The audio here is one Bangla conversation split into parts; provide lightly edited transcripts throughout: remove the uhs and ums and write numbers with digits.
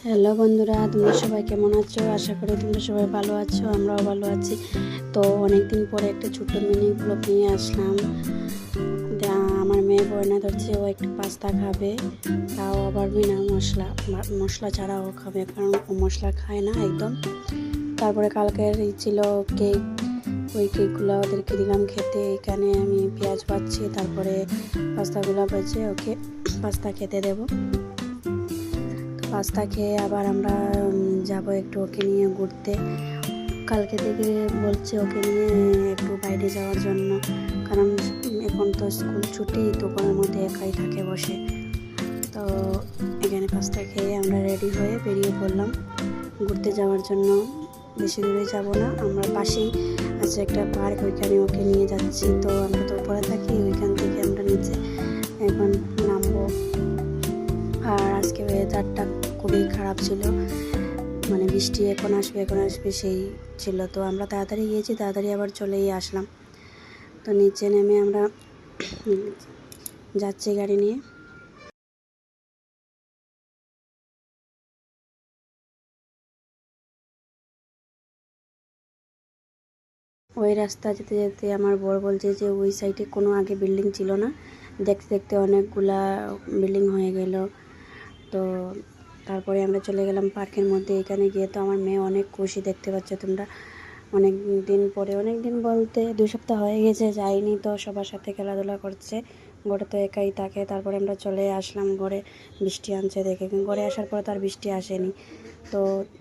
হ্যালো বন্ধুরা, তোমরা সবাই কেমন আছো? আশা করি তোমরা সবাই ভালো আছো, আমরাও ভালো আছি। তো অনেকদিন পরে একটা ছোট্ট মিনি ব্লগ নিয়ে আসলাম। আমার মেয়ে বয়না ধরছে, ও একটু পাস্তা খাবে, তাও আবার বিনা মশলা ছাড়াও খাবে, কারণ ও মশলা খায় না একদম। তারপরে কালকের ছিল কেক, ওই কেকগুলো ওদেরকে দিলাম খেতে। এখানে আমি পেঁয়াজ পাচ্ছি, তারপরে পাস্তাগুলো বেছে ওকে পাস্তা খেতে দেবো। পাস্তা খেয়ে আবার আমরা যাব একটু ওকে নিয়ে ঘুরতে। কালকে থেকে বলছে ওকে নিয়ে একটু বাইরে যাওয়ার জন্য, কারণ এখন তো স্কুল ছুটি, দোকানের মধ্যে একাই থাকে বসে। তো এখানে পাস্তা খেয়ে আমরা রেডি হয়ে বেরিয়ে পড়লাম ঘুরতে যাওয়ার জন্য। বেশি দূরে যাব না, আমরা পাশেই আছে একটা পার্ক, ওইখানে ওকে নিয়ে যাচ্ছি। তো আমরা তো উপরে থাকি, ওইখান থেকে আমরা নিচে এখন নামবো। আর আজকে ওয়েদারটা খুবই খারাপ ছিল, মানে বৃষ্টি এখন আসবে সেই ছিল। তো আমরা তাড়াতাড়ি গিয়েছি, তাড়াতাড়ি আবার চলেই আসলাম। তো নিচে নেমে আমরা যাচ্ছি গাড়ি নিয়ে। ওই রাস্তা যেতে যেতে আমার বর বলছে যে ওই সাইডে কোনো আগে বিল্ডিং ছিল না, দেখতে দেখতে অনেকগুলা বিল্ডিং হয়ে গেল। তো তারপরে আমরা চলে গেলাম পার্কের মধ্যে। এখানে গিয়ে তো আমার মেয়ে অনেক খুশি, দেখতে পাচ্ছ তোমরা। অনেক দিন পরে, অনেক দিন বলতে 2 সপ্তাহ হয়ে গেছে যাইনি, তো সবার সাথে খেলাধুলা করছে, ঘরে তো একাই থাকে। তারপরে আমরা চলে আসলাম ঘরে, বৃষ্টি আনছে দেখে। ঘরে আসার পর তার বৃষ্টি আসেনি। তো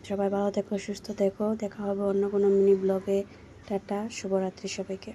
সবাই ভালো থেকো, সুস্থ থেকো, দেখা হবে অন্য কোনো মিনি ব্লগে। টাটা, শুভরাত্রি সবাইকে।